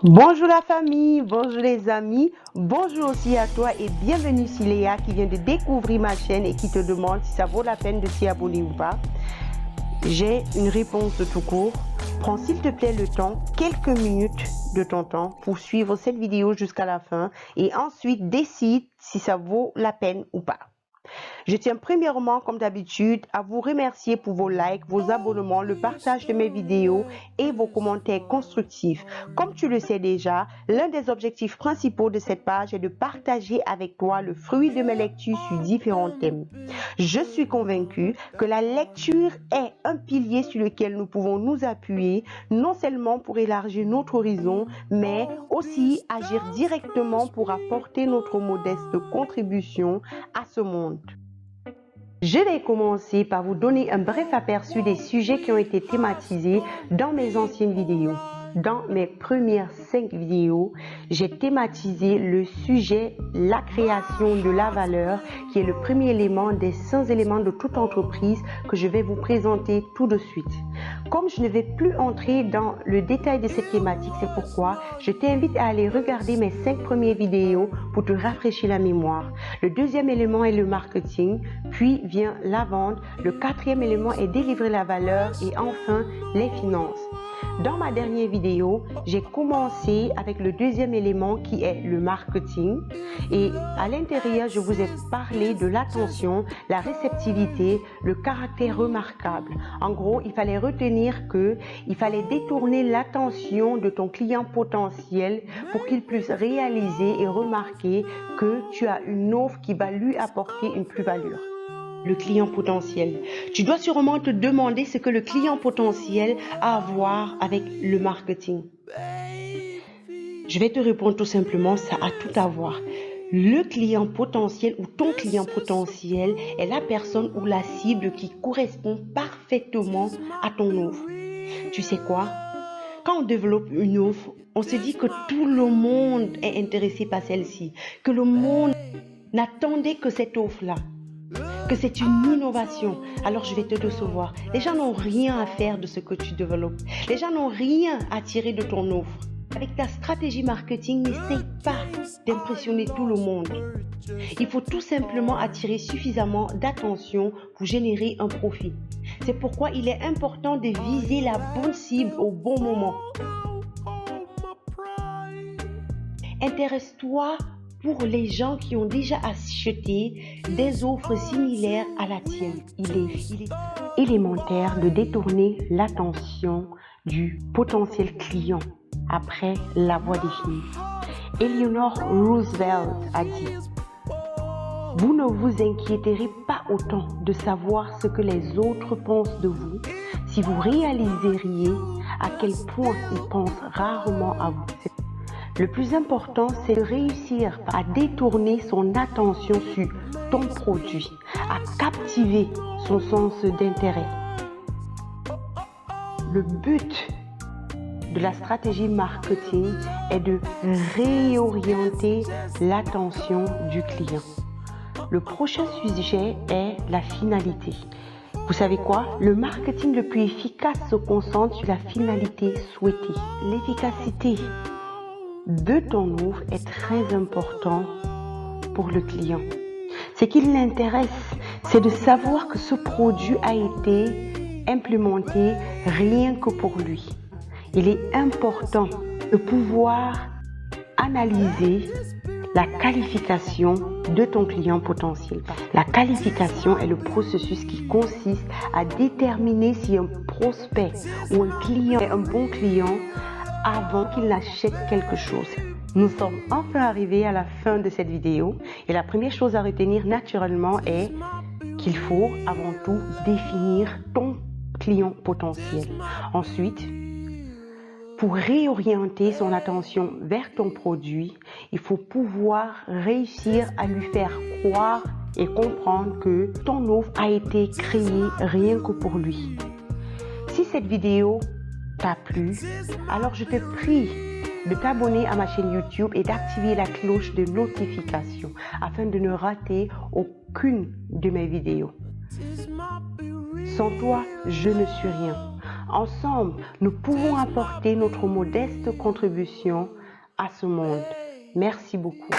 Bonjour la famille, bonjour les amis, bonjour aussi à toi et bienvenue sur Léa qui vient de découvrir ma chaîne et qui te demande si ça vaut la peine de s'y abonner ou pas. J'ai une réponse de tout court. Prends s'il te plaît le temps, quelques minutes de ton temps pour suivre cette vidéo jusqu'à la fin et ensuite décide si ça vaut la peine ou pas. Je tiens premièrement, comme d'habitude, à vous remercier pour vos likes, vos abonnements, le partage de mes vidéos et vos commentaires constructifs. Comme tu le sais déjà, l'un des objectifs principaux de cette page est de partager avec toi le fruit de mes lectures sur différents thèmes. Je suis convaincue que la lecture est un pilier sur lequel nous pouvons nous appuyer, non seulement pour élargir notre horizon, mais aussi agir directement pour apporter notre modeste contribution à ce monde. Je vais commencer par vous donner un bref aperçu des sujets qui ont été thématisés dans mes anciennes vidéos. Dans mes premières 5 vidéos, j'ai thématisé le sujet la création de la valeur, qui est le premier élément des 5 éléments de toute entreprise que je vais vous présenter tout de suite. Comme je ne vais plus entrer dans le détail de cette thématique, c'est pourquoi je t'invite à aller regarder mes 5 premières vidéos pour te rafraîchir la mémoire. Le deuxième élément est le marketing, puis vient la vente, le quatrième élément est délivrer la valeur et enfin les finances. Dans ma dernière vidéo, j'ai commencé avec le deuxième élément qui est le marketing et à l'intérieur, je vous ai parlé de l'attention, la réceptivité, le caractère remarquable. En gros, il fallait retenir il fallait détourner l'attention de ton client potentiel pour qu'il puisse réaliser et remarquer que tu as une offre qui va lui apporter une plus-value. Le client potentiel. Tu dois sûrement te demander ce que le client potentiel a à voir avec le marketing. Je vais te répondre tout simplement, ça a tout à voir. Le client potentiel ou ton client potentiel est la personne ou la cible qui correspond parfaitement à ton offre. Tu sais quoi? Quand on développe une offre, on se dit que tout le monde est intéressé par celle-ci, que le monde n'attendait que cette offre-là, que c'est une innovation. Alors je vais te décevoir. Les gens n'ont rien à faire de ce que tu développes. Les gens n'ont rien à tirer de ton offre. Avec ta stratégie marketing, n'essaye pas d'impressionner tout le monde. Il faut tout simplement attirer suffisamment d'attention pour générer un profit. C'est pourquoi il est important de viser la bonne cible au bon moment. Intéresse-toi pour les gens qui ont déjà acheté des offres similaires à la tienne. Il est élémentaire de détourner l'attention du potentiel client après l'avoir défini. Eleanor Roosevelt a dit: vous ne vous inquiéterez pas autant de savoir ce que les autres pensent de vous si vous réaliseriez à quel point ils pensent rarement à vous. Le plus important, c'est de réussir à détourner son attention sur ton produit, à captiver son sens d'intérêt. Le but de la stratégie marketing est de réorienter l'attention du client. Le prochain sujet est la finalité. Vous savez quoi? Le marketing le plus efficace se concentre sur la finalité souhaitée. L'efficacité de ton offre est très important pour le client. Ce qui l'intéresse, c'est de savoir que ce produit a été implémenté rien que pour lui. Il est important de pouvoir analyser la qualification de ton client potentiel. La qualification est le processus qui consiste à déterminer si un prospect ou un client est un bon client avant qu'il n'achète quelque chose. Nous sommes enfin arrivés à la fin de cette vidéo et la première chose à retenir naturellement est qu'il faut avant tout définir ton client potentiel. Ensuite, pour réorienter son attention vers ton produit, il faut pouvoir réussir à lui faire croire et comprendre que ton offre a été créée rien que pour lui. Si cette vidéo t'a plu, alors je te prie de t'abonner à ma chaîne YouTube et d'activer la cloche de notification afin de ne rater aucune de mes vidéos. Sans toi, je ne suis rien. Ensemble, nous pouvons apporter notre modeste contribution à ce monde. Merci beaucoup.